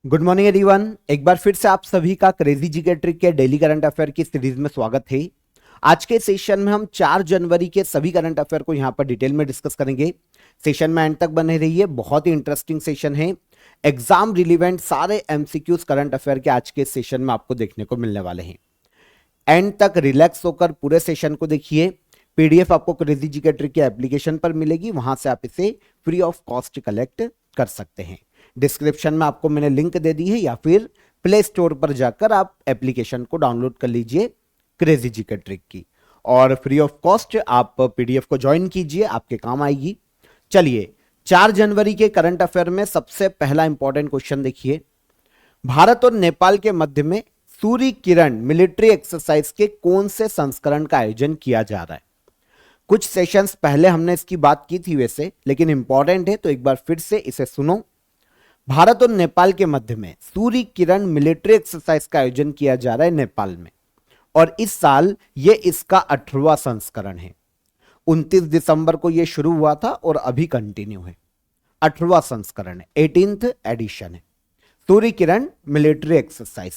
Good morning everyone. एक बार फिर से आप सभी का क्रेजी जीके ट्रिक के डेली करंट अफेयर की सीरीज में स्वागत है। आज के सेशन में हम 4 जनवरी के सभी करंट अफेयर को यहां पर डिटेल में डिस्कस करेंगे। सेशन में एंड तक बने रहिए, बहुत ही इंटरेस्टिंग सेशन है। एग्जाम रिलीवेंट सारे एमसीक्यूज करंट अफेयर के आज के सेशन में आपको देखने को मिलने वाले हैं। एंड तक रिलैक्स होकर पूरे सेशन को देखिए। पीडीएफ आपको क्रेजी जीके ट्रिक के एप्लीकेशन पर मिलेगी, वहां से आप इसे फ्री ऑफ कॉस्ट कलेक्ट कर सकते हैं। डिस्क्रिप्शन में आपको मैंने लिंक दे दी है, या फिर प्ले स्टोर पर जाकर आप एप्लीकेशन को डाउनलोड कर लीजिए क्रेजी जीके ट्रिक की, और फ्री ऑफ कॉस्ट आप पीडीएफ को ज्वाइन कीजिए, आपके काम आएगी। चलिए, 4 जनवरी के करंट अफेयर में सबसे पहला इंपॉर्टेंट क्वेश्चन देखिए। भारत और नेपाल के मध्य में सूर्य किरण मिलिट्री एक्सरसाइज के कौन से संस्करण का आयोजन किया जा रहा है? कुछ सेशंस पहले हमने इसकी बात की थी वैसे, लेकिन इंपॉर्टेंट है तो एक बार फिर से इसे सुनो। भारत और नेपाल के मध्य में सूर्य किरण मिलिट्री एक्सरसाइज का आयोजन किया जा रहा है नेपाल में, और इस साल ये इसका 18वां संस्करण है। 29 दिसंबर को यह शुरू हुआ था और अभी कंटिन्यू है। 18वां संस्करण है, 18th एडिशन है। सूर्य किरण मिलिट्री एक्सरसाइज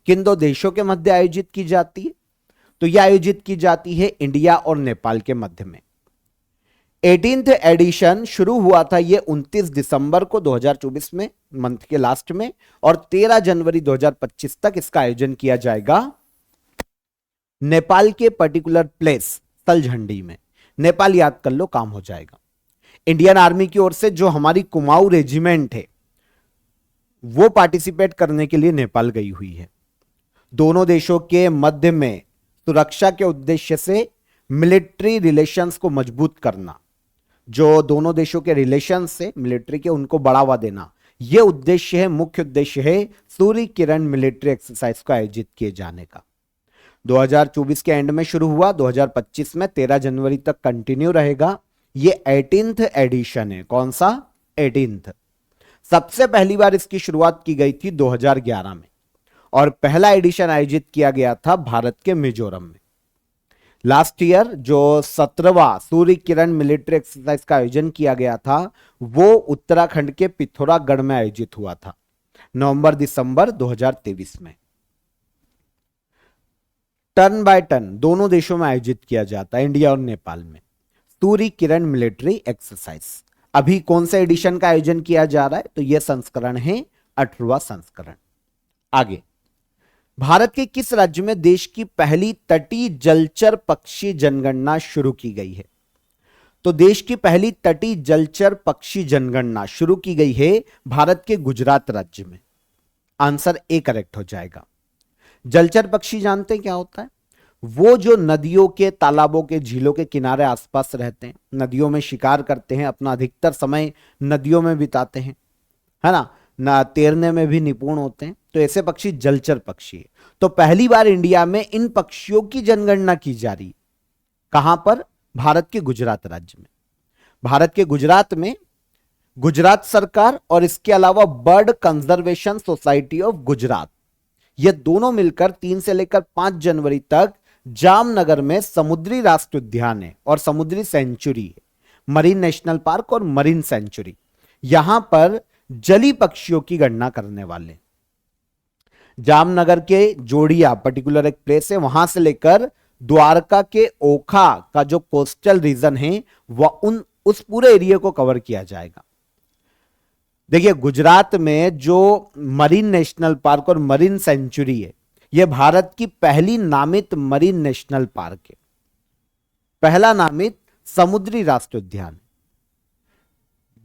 किन दो देशों के मध्य आयोजित की जाती है? तो यह आयोजित की जाती है इंडिया और नेपाल के मध्य में। 18th एडिशन शुरू हुआ था ये 29 दिसंबर को 2024 में, मंथ के लास्ट में, और 13 जनवरी 2025 तक इसका आयोजन किया जाएगा नेपाल के पर्टिकुलर प्लेस तलझंडी में। नेपाल याद कर लो, काम हो जाएगा। इंडियन आर्मी की ओर से जो हमारी कुमाऊं रेजिमेंट है वो पार्टिसिपेट करने के लिए नेपाल गई हुई है। दोनों देशों के मध्य में सुरक्षा के उद्देश्य से मिलिट्री रिलेशंस को मजबूत करना, जो दोनों देशों के रिलेशन से मिलिट्री के उनको बढ़ावा देना, यह उद्देश्य है, मुख्य उद्देश्य है सूर्य किरण मिलिट्री एक्सरसाइज को आयोजित किए जाने का। 2024 के एंड में शुरू हुआ, 2025 में 13 जनवरी तक कंटिन्यू रहेगा। यह 18th एडिशन है। कौन सा? 18th। सबसे पहली बार इसकी शुरुआत की गई थी 2011 में, और पहला एडिशन आयोजित किया गया था भारत के मिजोरम में। लास्ट ईयर जो 17वां सूर्य किरण मिलिट्री एक्सरसाइज का आयोजन किया गया था वो उत्तराखंड के पिथौरागढ़ में आयोजित हुआ था, नवंबर दिसंबर 2023 में। टर्न बाय टर्न दोनों देशों में आयोजित किया जाता है, इंडिया और नेपाल में, सूर्य किरण मिलिट्री एक्सरसाइज। अभी कौन से एडिशन का आयोजन किया जा रहा है? तो यह संस्करण है 18वां संस्करण। आगे, भारत के किस राज्य में देश की पहली तटीय जलचर पक्षी जनगणना शुरू की गई है? तो देश की पहली तटीय जलचर पक्षी जनगणना शुरू की गई है भारत के गुजरात राज्य में। आंसर ए करेक्ट हो जाएगा। जलचर पक्षी जानते हैं क्या होता है? वो जो नदियों के, तालाबों के, झीलों के किनारे आसपास रहते हैं, नदियों में शिकार करते हैं, अपना अधिकतर समय नदियों में बिताते हैं, है ना तैरने में भी निपुण होते हैं, तो ऐसे पक्षी जलचर पक्षी है। तो पहली बार इंडिया में इन पक्षियों की जनगणना की जा रही है। कहां पर? भारत के गुजरात राज्य में। भारत के गुजरात में गुजरात सरकार और इसके अलावा bird conservation society of Gujarat, ये दोनों मिलकर 3 से लेकर 5 जनवरी तक जामनगर में समुद्री राष्ट्रीय उद्यान है और समुद्री सेंचुरी है, मरीन नेशनल पार्क और मरीन सेंचुरी, यहां पर जली पक्षियों की गणना करने वाले। जामनगर के जोड़िया पर्टिकुलर एक प्लेस है, वहां से लेकर द्वारका के ओखा का जो कोस्टल रीजन है वह उस पूरे एरिया को कवर किया जाएगा। देखिए, गुजरात में जो मरीन नेशनल पार्क और मरीन सेंचुरी है, यह भारत की पहली नामित मरीन नेशनल पार्क है, पहला नामित समुद्री राष्ट्रीय उद्यान।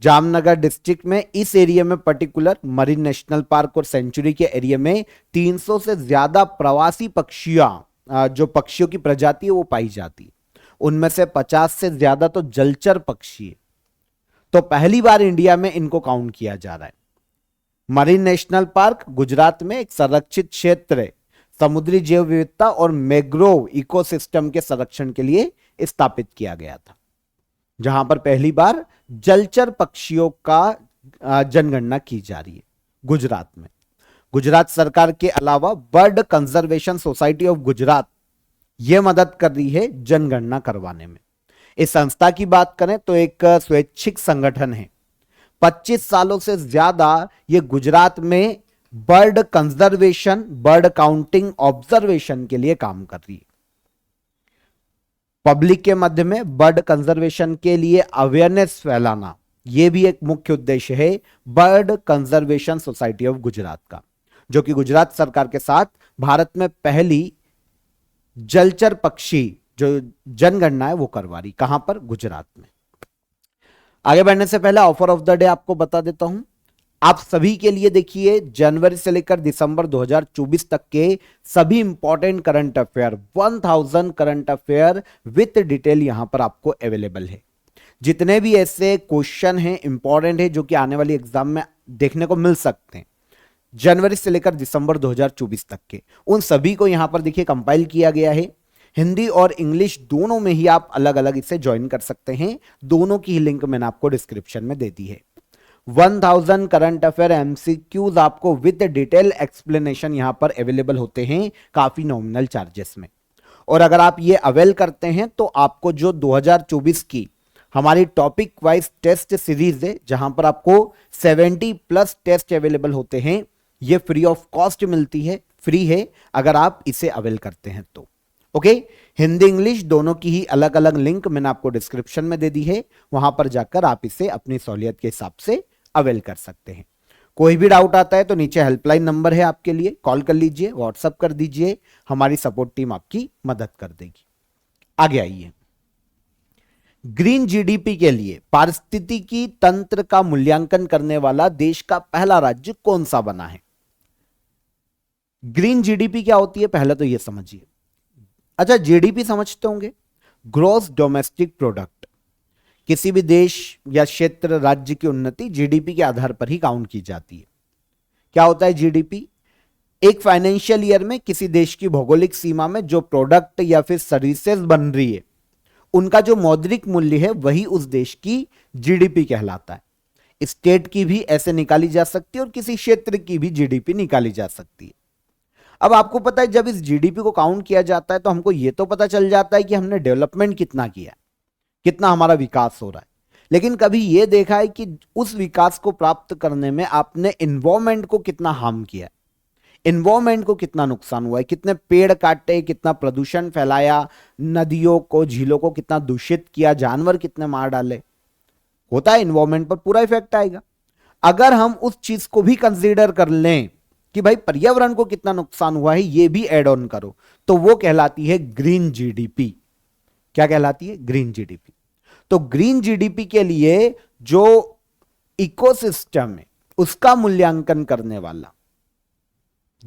जामनगर डिस्ट्रिक्ट में इस एरिया में पर्टिकुलर मरीन नेशनल पार्क और सेंचुरी के एरिया में 300 से ज्यादा प्रवासी पक्षियां, जो पक्षियों की प्रजाति है वो पाई जाती है। उनमें से 50 से ज्यादा तो जलचर पक्षी है। तो पहली बार इंडिया में इनको काउंट किया जा रहा है। मरीन नेशनल पार्क गुजरात में एक संरक्षित क्षेत्र है, समुद्री जैव विविधता और मैंग्रोव इकोसिस्टम के संरक्षण के लिए स्थापित किया गया था, जहां पर पहली बार जलचर पक्षियों का जनगणना की जा रही है गुजरात में। गुजरात सरकार के अलावा bird conservation society of Gujarat यह मदद कर रही है जनगणना करवाने में। इस संस्था की बात करें तो एक स्वैच्छिक संगठन है। 25 सालों से ज्यादा ये गुजरात में bird conservation, bird counting, observation के लिए काम कर रही है। पब्लिक के मध्य में बर्ड कंजर्वेशन के लिए अवेयरनेस फैलाना, यह भी एक मुख्य उद्देश्य है bird conservation society of Gujarat का, जो कि गुजरात सरकार के साथ भारत में पहली जलचर पक्षी जो जनगणना है वो करवा रही। कहां पर? गुजरात में। आगे बढ़ने से पहले ऑफर ऑफ द डे आपको बता देता हूं। आप सभी के लिए देखिए जनवरी से लेकर दिसंबर 2024 तक के सभी important current affair, 1000 current affair with detail यहां पर आपको अवेलेबल है। जितने भी ऐसे क्वेश्चन हैं इंपॉर्टेंट है जो कि आने वाली एग्जाम में देखने को मिल सकते हैं जनवरी से लेकर दिसंबर 2024 तक के, उन सभी को यहां पर देखिए कंपाइल किया गया है। हिंदी और इंग्लिश दोनों में ही आप अलग अलग इसे ज्वाइन कर सकते हैं। दोनों की लिंक मैंने आपको डिस्क्रिप्शन में दे दी है। 1000 करंट अफेयर एमसीक्यूज आपको विद डिटेल एक्सप्लेनेशन यहां पर अवेलेबल होते हैं काफी नॉमिनल चार्जेस में। और अगर आप ये अवेल करते हैं तो आपको जो 2024 की हमारी टॉपिक वाइज टेस्ट सीरीज है, जहां पर आपको 70+ टेस्ट अवेलेबल होते हैं, ये फ्री ऑफ कॉस्ट मिलती है, फ्री है अगर आप इसे अवेल करते हैं तो। ओके, हिंदी इंग्लिश दोनों की ही अलग अलग लिंक मैंने आपको डिस्क्रिप्शन में दे दी है, वहां पर जाकर आप इसे अपनी सहूलियत के हिसाब से अवेल कर सकते हैं। कोई भी डाउट आता है तो नीचे हेल्पलाइन नंबर है आपके लिए, कॉल कर लीजिए, व्हाट्सएप कर दीजिए, हमारी सपोर्ट टीम आपकी मदद कर देगी। आगे आइए, ग्रीन जीडीपी के लिए पारिस्थितिकी तंत्र का मूल्यांकन करने वाला देश का पहला राज्य कौन सा बना है? ग्रीन जीडीपी क्या होती है पहले तो यह समझिए। अच्छा, जीडीपी समझते होंगे, ग्रॉस डोमेस्टिक प्रोडक्ट। किसी भी देश या क्षेत्र राज्य की उन्नति जीडीपी के आधार पर ही काउंट की जाती है। क्या होता है जीडीपी? एक फाइनेंशियल ईयर में किसी देश की भौगोलिक सीमा में जो प्रोडक्ट या फिर सर्विसेज बन रही है उनका जो मौद्रिक मूल्य है वही उस देश की जीडीपी कहलाता है। स्टेट की भी ऐसे निकाली जा सकती है और किसी क्षेत्र की भी जीडीपी निकाली जा सकती है। अब आपको पता है जब इस जीडीपी को काउंट किया जाता है तो हमको यह तो पता चल जाता है कि हमने डेवलपमेंट कितना किया, कितना हमारा विकास हो रहा है, लेकिन कभी यह देखा है कि उस विकास को प्राप्त करने में आपने इन्वायरमेंट को कितना हार्म किया, इन्वायरमेंट को कितना नुकसान हुआ है, कितने पेड़ काटे, कितना प्रदूषण फैलाया, नदियों को झीलों को कितना दूषित किया, जानवर कितने मार डाले, होता है इन्वायरमेंट पर पूरा इफेक्ट आएगा। अगर हम उस चीज को भी कंसीडर कर लें कि भाई पर्यावरण को कितना नुकसान हुआ है, ये भी एड ऑन करो, तो वो कहलाती है ग्रीन जीडीपी। क्या कहलाती है? Green GDP. तो ग्रीन जीडीपी के लिए जो इकोसिस्टम है उसका मूल्यांकन करने वाला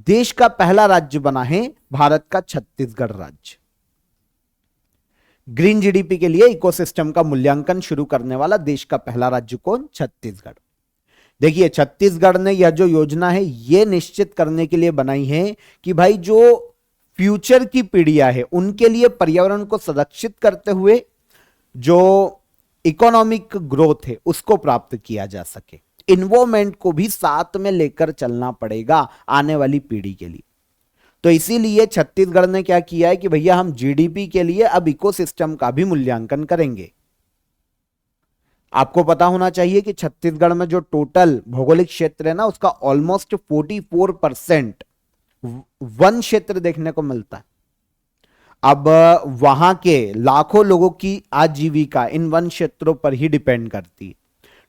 देश का पहला राज्य बना है भारत का छत्तीसगढ़ राज्य। ग्रीन जीडीपी के लिए इकोसिस्टम का मूल्यांकन शुरू करने वाला देश का पहला राज्य कौन? छत्तीसगढ़। देखिए, छत्तीसगढ़ ने यह जो योजना है यह निश्चित करने के लिए बनाई है कि भाई जो फ्यूचर की पीढ़ियां है उनके लिए पर्यावरण को संरक्षित करते हुए जो इकोनॉमिक ग्रोथ है उसको प्राप्त किया जा सके। इन्वायरमेंट को भी साथ में लेकर चलना पड़ेगा आने वाली पीढ़ी के लिए। तो इसीलिए छत्तीसगढ़ ने क्या किया है कि भैया हम जीडीपी के लिए अब इकोसिस्टम का भी मूल्यांकन करेंगे। आपको पता होना चाहिए कि छत्तीसगढ़ में जो टोटल भौगोलिक क्षेत्र है ना उसका ऑलमोस्ट 44% वन क्षेत्र देखने को मिलता है। अब वहां के लाखों लोगों की आजीविका इन वन क्षेत्रों पर ही डिपेंड करती है।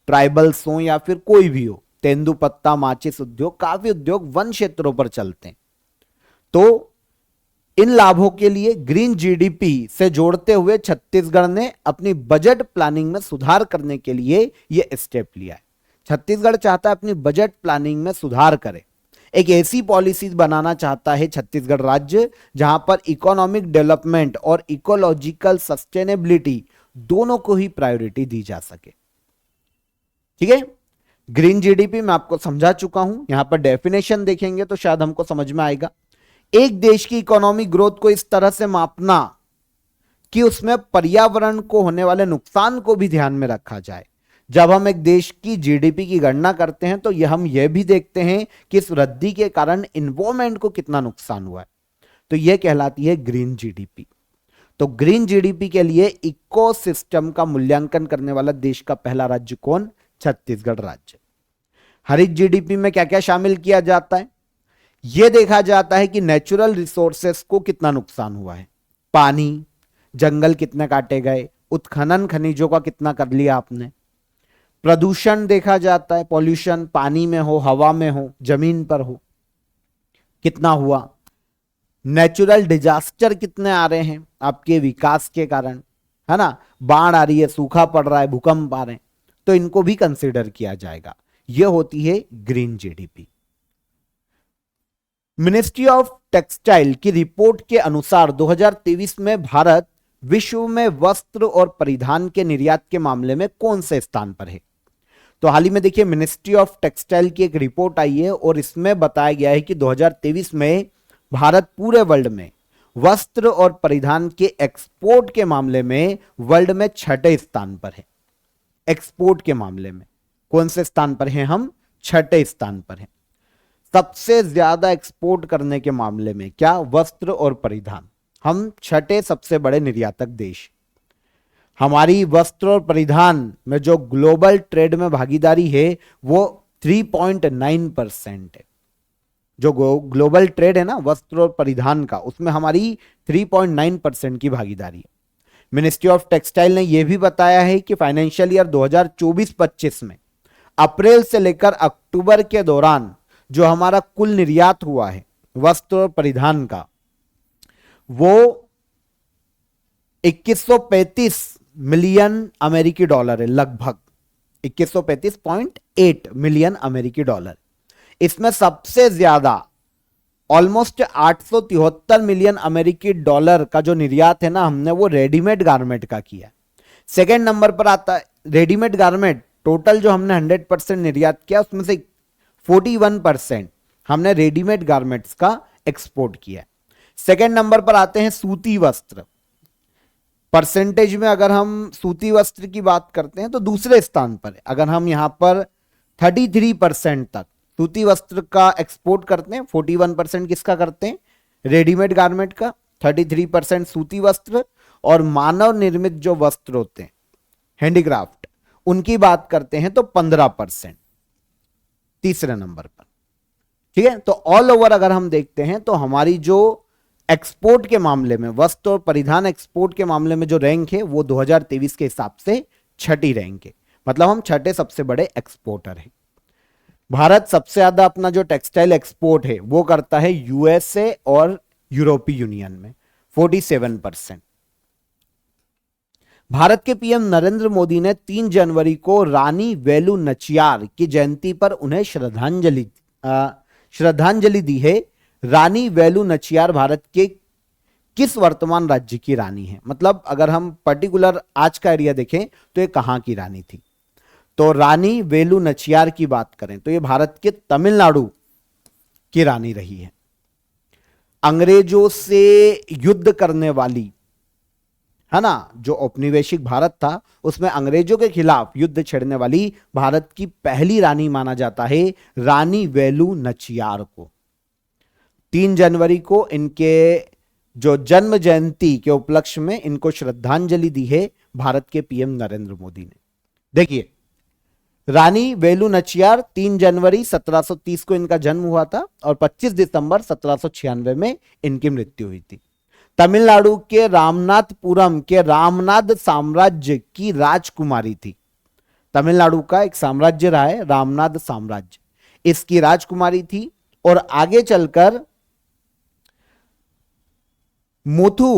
ट्राइबल्स हो या फिर कोई भी हो, तेंदुपत्ता, माचिस उद्योग, काफी उद्योग वन क्षेत्रों पर चलते हैं। तो इन लाभों के लिए ग्रीन जीडीपी से जोड़ते हुए छत्तीसगढ़ ने अपनी बजट प्लानिंग में सुधार करने के लिए यह स्टेप लिया है। छत्तीसगढ़ चाहता है अपनी बजट प्लानिंग में सुधार करे, एक ऐसी पॉलिसी बनाना चाहता है छत्तीसगढ़ राज्य जहां पर इकोनॉमिक डेवलपमेंट और इकोलॉजिकल सस्टेनेबिलिटी दोनों को ही प्रायोरिटी दी जा सके। ठीक है, ग्रीन जीडीपी मैं आपको समझा चुका हूं, यहां पर डेफिनेशन देखेंगे तो शायद हमको समझ में आएगा। एक देश की इकोनॉमिक ग्रोथ को इस तरह से मापना कि उसमें पर्यावरण को होने वाले नुकसान को भी ध्यान में रखा जाए। जब हम एक देश की जीडीपी की गणना करते हैं तो हम यह भी देखते हैं कि इस वृद्धि के कारण इन्वायरमेंट को कितना नुकसान हुआ है, तो यह कहलाती है ग्रीन जीडीपी। तो ग्रीन जीडीपी के लिए इकोसिस्टम का मूल्यांकन करने वाला देश का पहला राज्य कौन? छत्तीसगढ़ राज्य। हरित जीडीपी में क्या क्या शामिल किया जाता है? यह देखा जाता है कि नेचुरल रिसोर्सेस को कितना नुकसान हुआ है, पानी, जंगल कितने काटे गए, उत्खनन खनिजों का कितना कर लिया आपने, प्रदूषण देखा जाता है, पॉल्यूशन पानी में हो, हवा में हो, जमीन पर हो, कितना हुआ, नेचुरल डिजास्टर कितने आ रहे हैं आपके विकास के कारण, है ना, बाढ़ आ रही है, सूखा पड़ रहा है, भूकंप आ रहे हैं, तो इनको भी कंसीडर किया जाएगा। यह होती है green GDP. Ministry of textile की रिपोर्ट के अनुसार 2023 में भारत विश्व में वस्त्र और परिधान के निर्यात के मामले में कौन से स्थान पर है? तो हाल ही में देखिए मिनिस्ट्री ऑफ टेक्सटाइल की एक रिपोर्ट आई है और इसमें बताया गया है कि 2023 में भारत पूरे वर्ल्ड में वस्त्र और परिधान के एक्सपोर्ट के मामले में वर्ल्ड में 6ठे स्थान पर है। एक्सपोर्ट के मामले में कौन से स्थान पर हैं हम? 6ठे स्थान पर हैं। सबसे ज्यादा एक्सपोर्ट करने के मामले में क्या? वस्त्र और परिधान। हम 6ठे सबसे बड़े निर्यातक देश। हमारी वस्त्र और परिधान में जो ग्लोबल ट्रेड में भागीदारी है वो 3.9% है। जो ग्लोबल ट्रेड है ना वस्त्र और परिधान का, उसमें हमारी 3.9% की भागीदारी है। मिनिस्ट्री ऑफ टेक्सटाइल ने यह भी बताया है कि फाइनेंशियल ईयर 2024-25 में अप्रैल से लेकर अक्टूबर के दौरान जो हमारा कुल निर्यात हुआ है वस्त्र और परिधान का, वो 2135 मिलियन अमेरिकी डॉलर है, लगभग 2135.8 मिलियन अमेरिकी डॉलर। इसमें सबसे ज्यादा ऑलमोस्ट 873 मिलियन अमेरिकी डॉलर का जो निर्यात है ना हमने, वो रेडीमेड गारमेंट का किया। सेकेंड नंबर पर आता है रेडीमेड गारमेंट। टोटल जो हमने 100% निर्यात किया उसमें से 41% हमने रेडीमेड गारमेंट्स का एक्सपोर्ट किया। सेकेंड नंबर पर आते हैं सूती वस्त्र। परसेंटेज में अगर हम सूती वस्त्र की बात करते हैं तो दूसरे स्थान पर है। अगर हम यहां पर 33% तक सूती वस्त्र का एक्सपोर्ट करते हैं, 41% किसका करते हैं? रेडीमेड गारमेंट का, 33% सूती वस्त्र, और मानव निर्मित जो वस्त्र होते हैं हैंडीक्राफ्ट उनकी बात करते हैं तो 15% तीसरे नंबर पर। ठीक है, तो ऑल ओवर अगर हम देखते हैं तो हमारी जो एक्सपोर्ट के मामले में, वस्त्र और परिधान एक्सपोर्ट के मामले में जो रैंक है वो 2023 के हिसाब से 6ठी रैंक है। मतलब हम 6ठे सबसे बड़े एक्सपोर्टर हैं। भारत सबसे ज्यादा अपना जो टेक्सटाइल एक्सपोर्ट है वो करता है यूएसए और यूरोपीय यूनियन में 47%। भारत के पीएम नरेंद्र मोदी ने 3 जनवरी को रानी वेलु नचियार की जयंती पर उन्हें श्रद्धांजलि दी है। रानी वेलु नचियार भारत के किस वर्तमान राज्य की रानी है? मतलब अगर हम पर्टिकुलर आज का एरिया देखें तो ये कहां की रानी थी? तो रानी वेलु नचियार की बात करें तो ये भारत के तमिलनाडु की रानी रही है। अंग्रेजों से युद्ध करने वाली, है ना, जो औपनिवेशिक भारत था उसमें अंग्रेजों के खिलाफ युद्ध छेड़ने वाली भारत की पहली रानी माना जाता है रानी वेलु नचियार को। 3 जनवरी को इनके जो जन्म जयंती के उपलक्ष्य में इनको श्रद्धांजलि दी है भारत के पीएम नरेंद्र मोदी ने। देखिए रानी वेलु नचियार 3 जनवरी 1730 को इनका जन्म हुआ था और 25 दिसंबर 1796 में इनकी मृत्यु हुई थी। तमिलनाडु के रामनाथपुरम के रामनाद साम्राज्य की राजकुमारी थी। तमिलनाडु का एक साम्राज्य रहा है रामनाद साम्राज्य, इसकी राजकुमारी थी। और आगे चलकर मुथु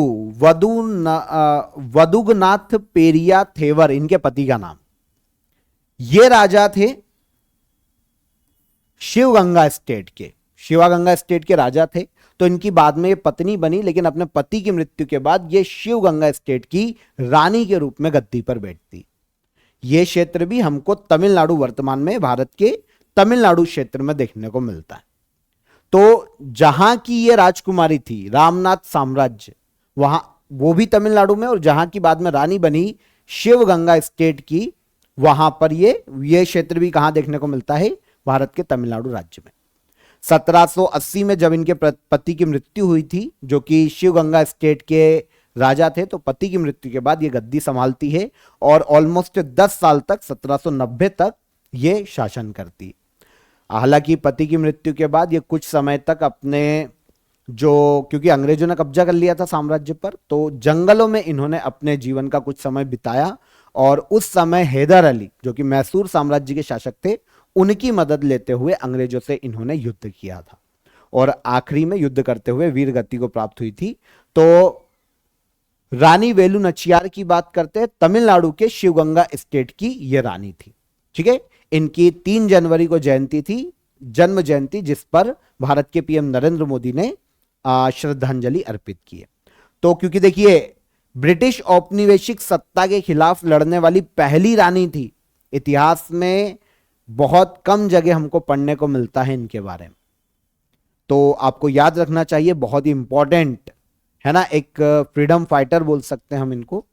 वदुगनाथ पेरिया थेवर इनके पति का नाम। ये राजा थे शिवगंगा स्टेट के, शिवगंगा स्टेट के राजा थे। तो इनकी बाद में ये पत्नी बनी, लेकिन अपने पति की मृत्यु के बाद ये शिवगंगा स्टेट की रानी के रूप में गद्दी पर बैठती। ये क्षेत्र भी हमको तमिलनाडु, वर्तमान में भारत के तमिलनाडु क्षेत्र में देखने को मिलता है। तो जहां की ये राजकुमारी थी रामनाथ साम्राज्य, वहां वो भी तमिलनाडु में, और जहां की बाद में रानी बनी शिवगंगा स्टेट की, वहां पर ये क्षेत्र भी कहां देखने को मिलता है? भारत के तमिलनाडु राज्य में। 1780 में जब इनके पति की मृत्यु हुई थी, जो कि शिवगंगा स्टेट के राजा थे, तो पति की मृत्यु के बाद ये गद्दी संभालती है और ऑलमोस्ट 10 साल तक 1790 तक ये शासन करती है। हालांकि पति की मृत्यु के बाद ये कुछ समय तक अपने जो, क्योंकि अंग्रेजों ने कब्जा कर लिया था साम्राज्य पर, तो जंगलों में इन्होंने अपने जीवन का कुछ समय बिताया। और उस समय हैदर अली जो कि मैसूर साम्राज्य के शासक थे, उनकी मदद लेते हुए अंग्रेजों से इन्होंने युद्ध किया था और आखिरी में युद्ध करते हुए वीर गति को प्राप्त हुई थी। तो रानी वेलु नचियार की बात करते हैं, तमिलनाडु के शिवगंगा स्टेट की ये रानी थी। ठीक है, इनकी 3 जनवरी को जयंती थी, जन्म जयंती, जिस पर भारत के पीएम नरेंद्र मोदी ने श्रद्धांजलि अर्पित की है। तो क्योंकि देखिए ब्रिटिश औपनिवेशिक सत्ता के खिलाफ लड़ने वाली पहली रानी थी, इतिहास में बहुत कम जगह हमको पढ़ने को मिलता है इनके बारे में, तो आपको याद रखना चाहिए, बहुत ही इंपॉर्टेंट है ना। एक फ्रीडम फाइटर बोल सकते हैं हम इनको।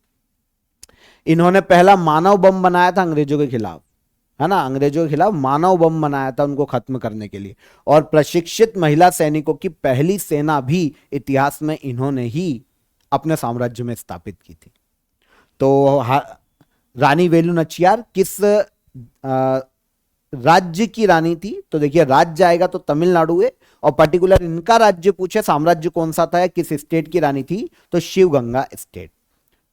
इन्होंने पहला मानव बम बनाया था अंग्रेजों के खिलाफ, है ना, अंग्रेजों के खिलाफ मानव बम बनाया था उनको खत्म करने के लिए। और प्रशिक्षित महिला सैनिकों की पहली सेना भी इतिहास में इन्होंने ही अपने साम्राज्य में स्थापित की थी। तो रानी वेलु नचियार किस राज्य की रानी थी? तो देखिए राज्य आएगा तो तमिलनाडु है, और पर्टिकुलर इनका राज्य पूछे साम्राज्य कौन सा था या किस स्टेट की रानी थी, तो शिवगंगा स्टेट,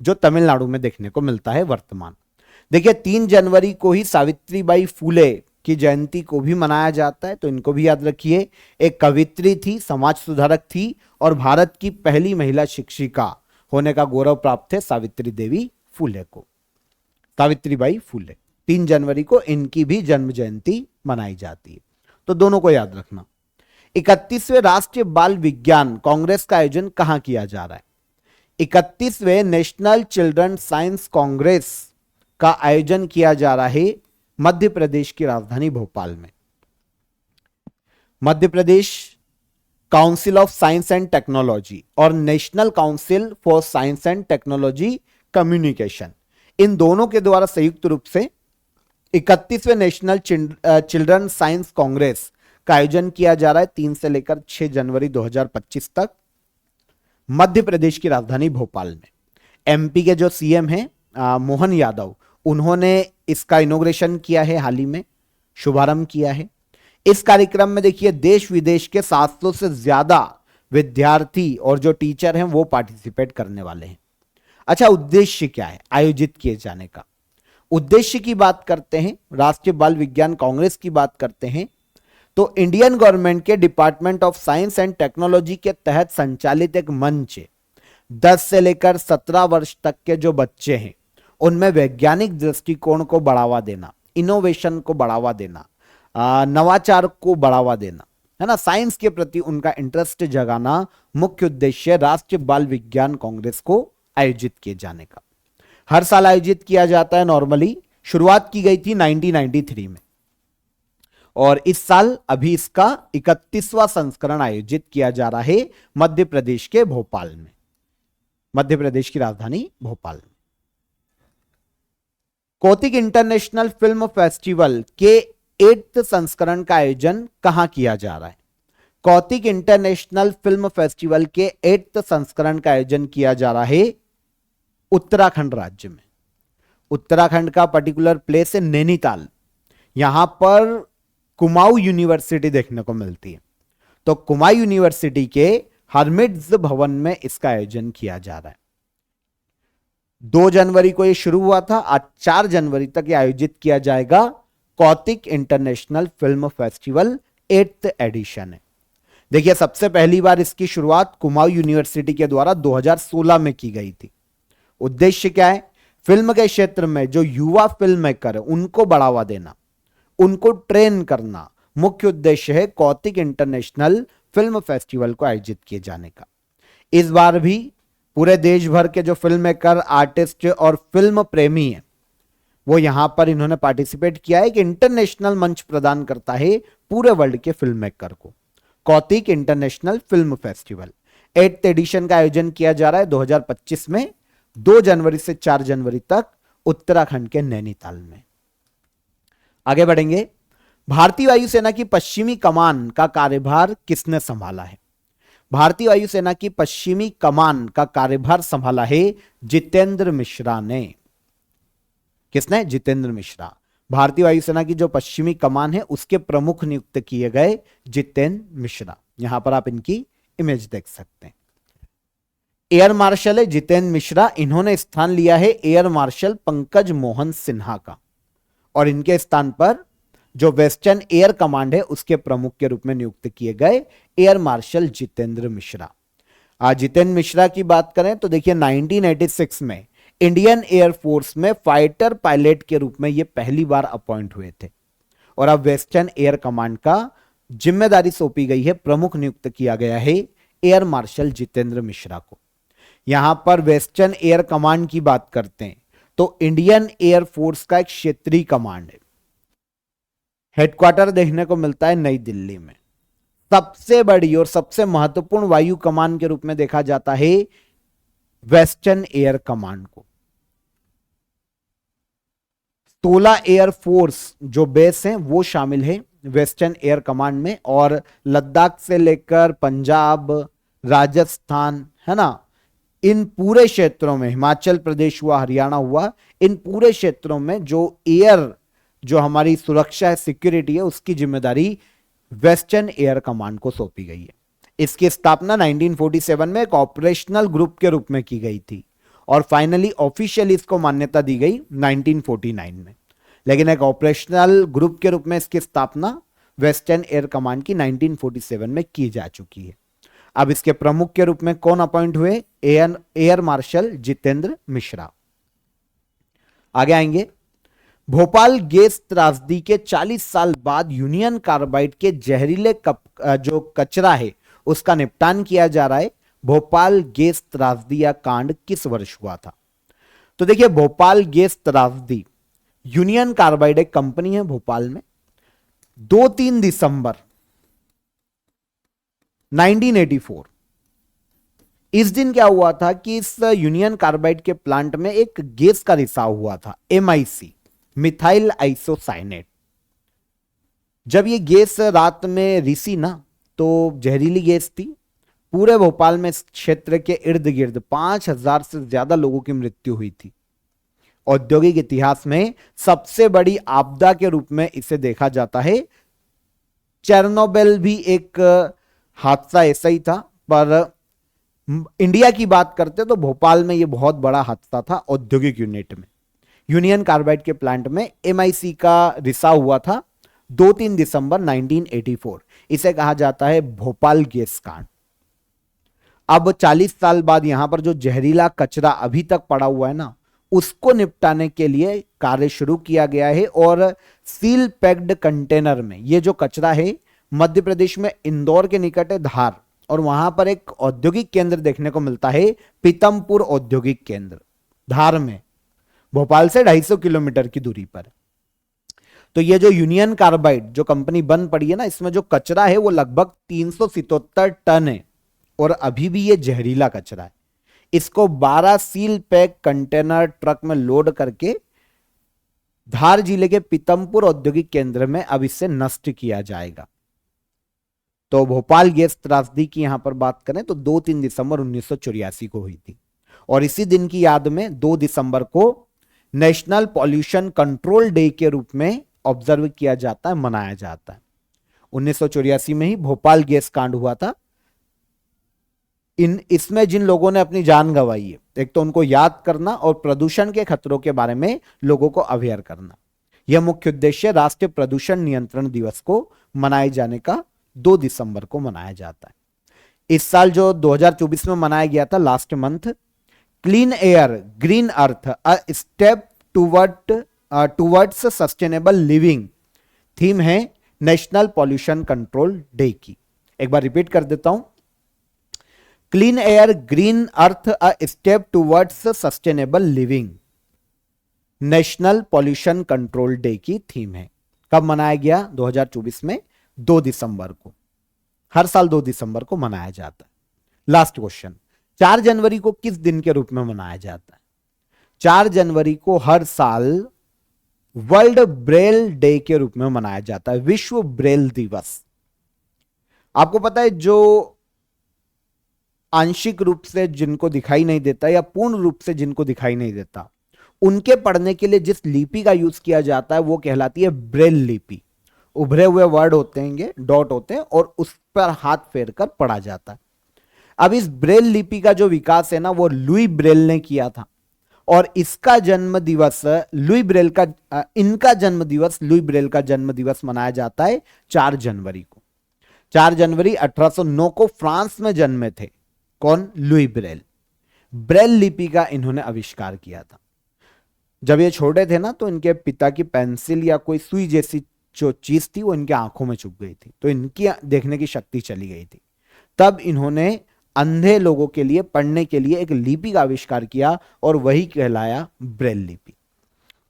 जो तमिलनाडु में देखने को मिलता है वर्तमान। देखिए 3 जनवरी को ही सावित्रीबाई फूले की जयंती को भी मनाया जाता है, तो इनको भी याद रखिए। एक कवित्री थी, समाज सुधारक थी, और भारत की पहली महिला शिक्षिका होने का गौरव प्राप्त है सावित्री देवी फूले को, सावित्रीबाई फूले। 3 जनवरी को इनकी भी जन्म जयंती मनाई जाती है, तो दोनों को याद रखना। 31वें राष्ट्रीय बाल विज्ञान कांग्रेस का आयोजन कहां किया जा रहा है? 31वें नेशनल चिल्ड्रन साइंस कांग्रेस का आयोजन किया जा रहा है मध्य प्रदेश की राजधानी भोपाल में। Madhya Pradesh council of science and technology और national council for science and technology communication, इन दोनों के द्वारा संयुक्त रूप से 31वें नेशनल चिल्ड्रन साइंस कांग्रेस का आयोजन किया जा रहा है 3 से लेकर 6 जनवरी 2025 तक मध्य प्रदेश की राजधानी भोपाल में। एमपी के जो सीएम हैं मोहन यादव, उन्होंने इसका इनॉग्रेशन किया है, हाल ही में शुभारंभ किया है। इस कार्यक्रम में देखिए देश विदेश के 700 से ज्यादा विद्यार्थी और जो टीचर हैं वो पार्टिसिपेट करने वाले हैं। अच्छा, उद्देश्य क्या है आयोजित किए जाने का? उद्देश्य की बात करते हैं, राष्ट्रीय बाल विज्ञान कांग्रेस की बात करते हैं, तो इंडियन गवर्नमेंट के department of science and technology के तहत संचालित एक मंच है। 10 से लेकर 17 वर्ष तक के जो बच्चे हैं उनमें वैज्ञानिक दृष्टिकोण को बढ़ावा देना, इनोवेशन को बढ़ावा देना, नवाचार को बढ़ावा देना, है ना, साइंस के प्रति उनका इंटरेस्ट जगाना मुख्य उद्देश्य राष्ट्रीय बाल विज्ञान कांग्रेस को आयोजित किए जाने का। हर साल आयोजित किया जाता है नॉर्मली, शुरुआत की गई थी 1993 में, और इस साल अभी इसका 31वां संस्करण आयोजित किया जा रहा है मध्य प्रदेश के भोपाल में, मध्य प्रदेश की राजधानी भोपाल में। कौतिक इंटरनेशनल फिल्म फेस्टिवल के 8th संस्करण का आयोजन कहां किया जा रहा है? कौतिक इंटरनेशनल फिल्म फेस्टिवल के 8th संस्करण का आयोजन किया जा रहा है उत्तराखंड राज्य में। उत्तराखंड का पर्टिकुलर प्लेस है नैनीताल। यहां पर कुमाऊं यूनिवर्सिटी देखने को मिलती है, तो कुमाऊं यूनिवर्सिटी के हर्मिट्स भवन में इसका आयोजन किया जा रहा है। 2 जनवरी को यह शुरू हुआ था, आज 4 जनवरी तक यह आयोजित किया जाएगा। Kautik international film festival 8th edition है। देखिए सबसे पहली बार इसकी शुरुआत कुमाऊं यूनिवर्सिटी के द्वारा 2016 में की गई थी। उद्देश्य क्या है? फिल्म के क्षेत्र में जो युवा फिल्म मेकर है उनको बढ़ावा देना, उनको ट्रेन करना मुख्य उद्देश्य है कौतिक इंटरनेशनल फिल्म फेस्टिवल को आयोजित किए जाने का। इस बार भी पूरे देश भर के जो फिल्म मेकर, आर्टिस्ट और फिल्म प्रेमी हैं वो यहां पर इन्होंने पार्टिसिपेट किया है कि इंटरनेशनल मंच प्रदान करता है पूरे वर्ल्ड के फिल्म मेकर को। Kautik international film festival 8th edition का आयोजन किया जा रहा है 2025 में, 2 जनवरी से 4 जनवरी तक उत्तराखंड के नैनीताल में। आगे बढ़ेंगे। भारतीय वायुसेना की पश्चिमी कमान का कार्यभार किसने संभाला है? भारतीय वायुसेना की पश्चिमी कमान का कार्यभार संभाला है जितेंद्र मिश्रा ने। किसने? जितेंद्र मिश्रा। भारतीय वायुसेना की जो पश्चिमी कमान है उसके प्रमुख नियुक्त किए गए जितेंद्र मिश्रा। यहां पर आप इनकी इमेज देख सकते हैं। एयर मार्शल है जितेंद्र मिश्रा, इन्होंने स्थान लिया है एयर मार्शल पंकज मोहन सिन्हा का, और इनके स्थान पर जो वेस्टर्न एयर कमांड है उसके प्रमुख के रूप में नियुक्त किए गए एयर मार्शल जितेंद्र मिश्रा। आज जितेंद्र मिश्रा की बात करें तो देखिए 1986 में इंडियन एयरफोर्स में फाइटर पायलट के रूप में ये पहली बार अपॉइंट हुए थे, और अब वेस्टर्न एयर कमांड का जिम्मेदारी सौंपी गई है, प्रमुख नियुक्त किया गया है एयर मार्शल जितेंद्र मिश्रा को। यहां पर वेस्टर्न एयर कमांड की बात करते हैं तो इंडियन एयरफोर्स का एक क्षेत्रीय कमांड है, हेडक्वार्टर देखने को मिलता है नई दिल्ली में। सबसे बड़ी और सबसे महत्वपूर्ण वायु कमान के रूप में देखा जाता है वेस्टर्न एयर कमांड को। 16 एयरफोर्स जो बेस हैं वो शामिल है वेस्टर्न एयर कमांड में, और लद्दाख से लेकर पंजाब, राजस्थान, है ना, इन पूरे क्षेत्रों में, हिमाचल प्रदेश हुआ, हरियाणा हुआ, इन पूरे क्षेत्रों में जो एयर, जो हमारी सुरक्षा है, सिक्योरिटी है, उसकी जिम्मेदारी वेस्टर्न एयर कमांड को सौंपी गई है। इसकी स्थापना 1947 में एक ऑपरेशनल ग्रुप के रूप में की गई थी, और फाइनली ऑफिशियली इसको मान्यता दी गई 1949 में, लेकिन एक ऑपरेशनल ग्रुप के रूप में इसकी स्थापना वेस्टर्न एयर कमांड की 1947 में की जा चुकी है। अब इसके प्रमुख के रूप में कौन अपॉइंट हुए? Air marshal Jitendra Mishra. आगे आएंगे, भोपाल गैस त्रासदी के 40 साल बाद यूनियन कार्बाइड के जहरीले जो कचरा है उसका निपटान किया जा रहा है। भोपाल गैस त्रासदी या कांड किस वर्ष हुआ था? तो देखिए, भोपाल गैस त्रासदी, यूनियन कार्बाइड एक कंपनी है भोपाल में, 2-3 दिसंबर 1984, इस दिन क्या हुआ था कि इस यूनियन कार्बाइड के प्लांट में एक गैस का रिसाव हुआ था, MIC, मिथाइल आइसोसाइनेट। जब ये गैस रात में रिसी ना, तो जहरीली गैस थी। पूरे भोपाल में इस क्षेत्र के इर्द गिर्द 5000 से ज्यादा लोगों की मृत्यु हुई थी। औद्योगिक इतिहास में सबसे बड़ी आपदा के रूप में इसे देखा जाता है। चेरनोबिल भी एक हादसा ऐसा ही था, पर इंडिया की बात करते तो भोपाल में यह बहुत बड़ा हादसा था औद्योगिक यूनिट में। यूनियन कार्बाइड के प्लांट में MIC का रिसाव हुआ था 2-3 दिसंबर 1984। इसे कहा जाता है भोपाल गैस कांड। अब 40 साल बाद यहां पर जो जहरीला कचरा अभी तक पड़ा हुआ है ना, उसको निपटाने के लिए कार्य शुरू किया गया है, और सील पैक्ड कंटेनर में ये जो कचरा है, मध्य प्रदेश में इंदौर के निकट है धार, और वहां पर एक औद्योगिक केंद्र देखने को मिलता है, पीतमपुर औद्योगिक केंद्र, धार में, भोपाल से 250 किलोमीटर की दूरी पर। तो ये जो यूनियन कार्बाइड जो कंपनी बन पड़ी है ना, इसमें जो कचरा है वो लगभग 377 टन है, और अभी भी ये जहरीला कचरा है। इसको 12 सील पैक कंटेनर ट्रक में लोड करके धार जिले के पीतमपुर औद्योगिक केंद्र में अब इससे नष्ट किया जाएगा। तो भोपाल गैस त्रासदी की यहां पर बात करें तो 2-3 दिसंबर 1984 को हुई थी, और इसी दिन की याद में 2 दिसंबर को नेशनल पॉल्यूशन कंट्रोल डे के रूप में ऑब्जर्व किया जाता है, मनाया जाता है। 1984 में ही भोपाल गैस कांड हुआ था। इसमें जिन लोगों ने अपनी जान गंवाई है, एक तो उनको याद करना और प्रदूषण के खतरों के बारे में लोगों को अवेयर करना, यह मुख्य उद्देश्य राष्ट्रीय प्रदूषण नियंत्रण दिवस को मनाए जाने का 2 दिसंबर को मनाया जाता है। इस साल जो 2024 में मनाया गया था, last month, clean air green earth a step towards sustainable living theme है नेशनल पॉल्यूशन कंट्रोल डे की। एक बार रिपीट कर देता हूं, clean air green earth a step towards sustainable living national pollution control day की थीम है। कब मनाया गया? 2024 में 2 दिसंबर को। हर साल 2 दिसंबर को मनाया जाता है। लास्ट क्वेश्चन, 4 जनवरी को किस दिन के रूप में मनाया जाता है? 4 जनवरी को हर साल वर्ल्ड ब्रेल डे के रूप में मनाया जाता है, विश्व ब्रेल दिवस। आपको पता है, जो आंशिक रूप से जिनको दिखाई नहीं देता या पूर्ण रूप से जिनको दिखाई नहीं देता, उनके पढ़ने के लिए जिस लिपि का यूज किया जाता है वो कहलाती है ब्रेल लिपि। उभरे हुए वर्ड होते हैं, डॉट होते हैं, और उस पर हाथ फेर कर पढ़ा जाता है। अब इस ब्रेल लिपि का जो विकास है ना वो लुई ब्रेल ने किया था, और इसका जन्म दिवस लुई ब्रेल का इनका जन्म दिवस लुई ब्रेल का जन्म दिवस मनाया जाता है 4 जनवरी को। 4 जनवरी 1809 को फ्रांस में जन्मे थे। कौन? Louis Braille. ब्रेल लिपि का इन्होंने आविष्कार किया था। जब ये छोटे थे ना तो इनके पिता की पेंसिल या कोई सुई जैसी जो चीज थी वो इनके आंखों में चुभ गई थी, तो इनकी देखने की शक्ति चली गई थी। तब इन्होंने अंधे लोगों के लिए पढ़ने के लिए एक लिपि का आविष्कार किया और वही कहलाया ब्रेल लिपि।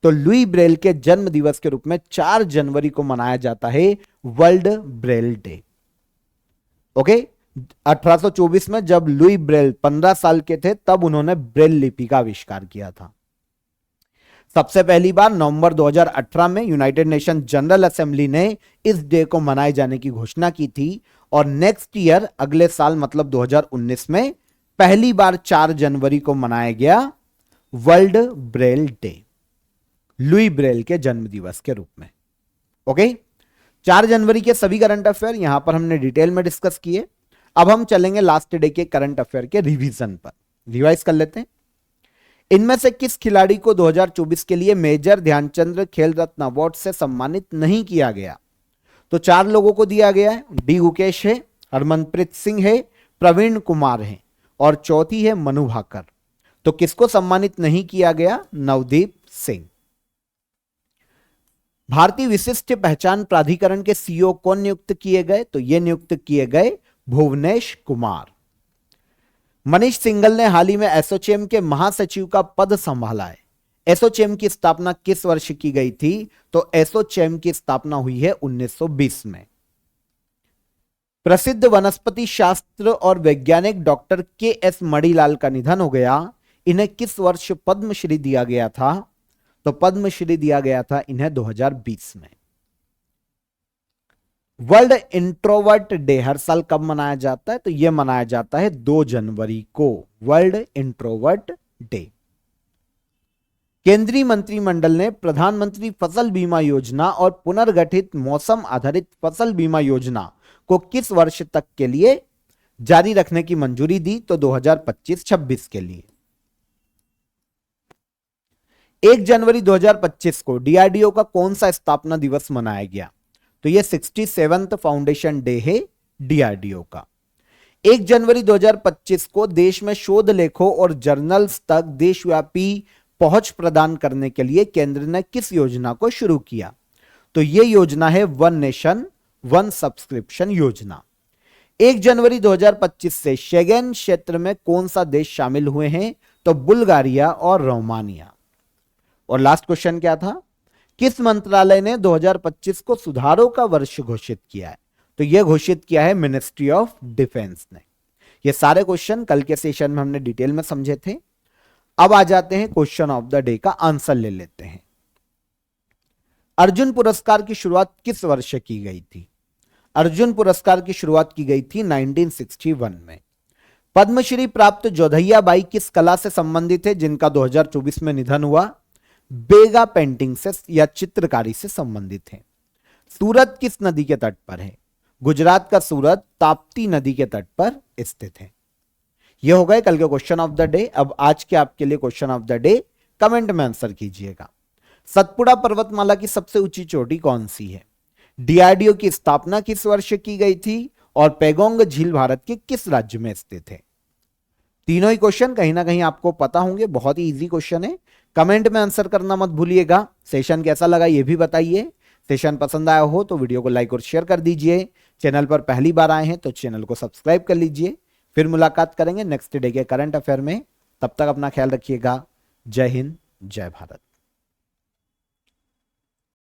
तो लुई ब्रेल के जन्म दिवस के रूप में 4 जनवरी को मनाया जाता है वर्ल्ड ब्रेल डे। ओके, 1824 में जब लुई ब्रेल 15 साल के थे तब उन्होंने ब्रेल लिपि का आविष्कार किया था। सबसे पहली बार नवंबर 2018 में यूनाइटेड नेशन जनरल असेंबली ने इस डे को मनाए जाने की घोषणा की थी, और नेक्स्ट ईयर अगले साल मतलब 2019 में पहली बार 4 जनवरी को मनाया गया world Braille day, Louis Braille के जन्म दिवस के रूप में। ओके, 4 जनवरी के सभी करंट अफेयर यहां पर हमने डिटेल में डिस्कस किए। अब हम चलेंगे लास्ट डे के करंट अफेयर के रिवीजन पर, रिवाइज कर लेते हैं। इनमें से किस खिलाड़ी को 2024 के लिए मेजर ध्यानचंद खेल रत्न अवार्ड से सम्मानित नहीं किया गया? तो 4 लोगों को दिया गया है। डी गुकेश है, हरमनप्रीत सिंह है, प्रवीण कुमार है, और चौथी है मनु भाकर। तो किसको सम्मानित नहीं किया गया? नवदीप सिंह। भारतीय विशिष्ट पहचान प्राधिकरण के सीईओ कौन नियुक्त किए गए? तो ये नियुक्त किए गए भुवनेश कुमार। मनीष सिंघल ने हाल ही में एसोचैम के महासचिव का पद संभाला है। एसोचैम की स्थापना किस वर्ष की गई थी? तो एसोचैम की स्थापना हुई है 1920 में। प्रसिद्ध वनस्पति शास्त्र और वैज्ञानिक डॉक्टर के.एस. मणिलाल का निधन हो गया। इन्हें किस वर्ष पद्मश्री दिया गया था? तो पद्मश्री दिया गया था इन्हें 2020 में। वर्ल्ड इंट्रोवर्ट डे हर साल कब मनाया जाता है? तो यह मनाया जाता है 2 जनवरी को, वर्ल्ड इंट्रोवर्ट डे। केंद्रीय मंत्रिमंडल ने प्रधानमंत्री फसल बीमा योजना और पुनर्गठित मौसम आधारित फसल बीमा योजना को किस वर्ष तक के लिए जारी रखने की मंजूरी दी? तो 2025-26 के लिए। 1 जनवरी 2025 को डीआरडीओ का कौन सा स्थापना दिवस मनाया गया? तो यह 67th फाउंडेशन डे है डीआरडीओ का। 1 जनवरी 2025 को देश में शोध लेखों और जर्नल्स तक देशव्यापी पहुंच प्रदान करने के लिए केंद्र ने किस योजना को शुरू किया? तो यह योजना है वन नेशन वन सब्सक्रिप्शन योजना। 1 जनवरी 2025 से शेंगेन क्षेत्र में कौन सा देश शामिल हुए हैं? तो बुल्गारिया और रोमानिया। और लास्ट क्वेश्चन क्या था? किस मंत्रालय ने 2025 को सुधारों का वर्ष घोषित किया है? तो यह घोषित किया है मिनिस्ट्री ऑफ डिफेंस ने। ये सारे क्वेश्चन कल के सेशन में हमने डिटेल में समझे थे। अब आ जाते हैं क्वेश्चन ऑफ द डे का आंसर ले लेते हैं। अर्जुन पुरस्कार की शुरुआत किस वर्ष की गई थी? अर्जुन पुरस्कार की शुरुआत की गई थी 1961 में। पद्मश्री प्राप्त जोधैया बाई किस कला से संबंधित है जिनका 2024 में निधन हुआ? बेगा पेंटिंग से या चित्रकारी से संबंधित है। सूरत किस नदी के तट पर है? गुजरात का सूरत ताप्ती नदी के तट पर स्थित है। यह हो गए कल के क्वेश्चन ऑफ द डे। अब आज के आपके लिए question of the day comment में आंसर कीजिएगा। सतपुड़ा पर्वतमाला की सबसे ऊंची चोटी कौन सी है? डीआरडीओ की स्थापना किस वर्ष की गई थी? और पेगोंग झील भारत के किस राज्य में स्थित है? तीनों ही क्वेश्चन कहीं ना कहीं आपको पता होंगे, बहुत ही इजी क्वेश्चन है। कमेंट में आंसर करना मत भूलिएगा। सेशन कैसा लगा ये भी बताइए। सेशन पसंद आया हो तो वीडियो को लाइक और शेयर कर दीजिए। चैनल पर पहली बार आए हैं तो चैनल को सब्सक्राइब कर लीजिए। फिर मुलाकात करेंगे नेक्स्ट डे के करंट अफेयर में। तब तक अपना ख्याल रखिएगा। जय हिंद, जय भारत।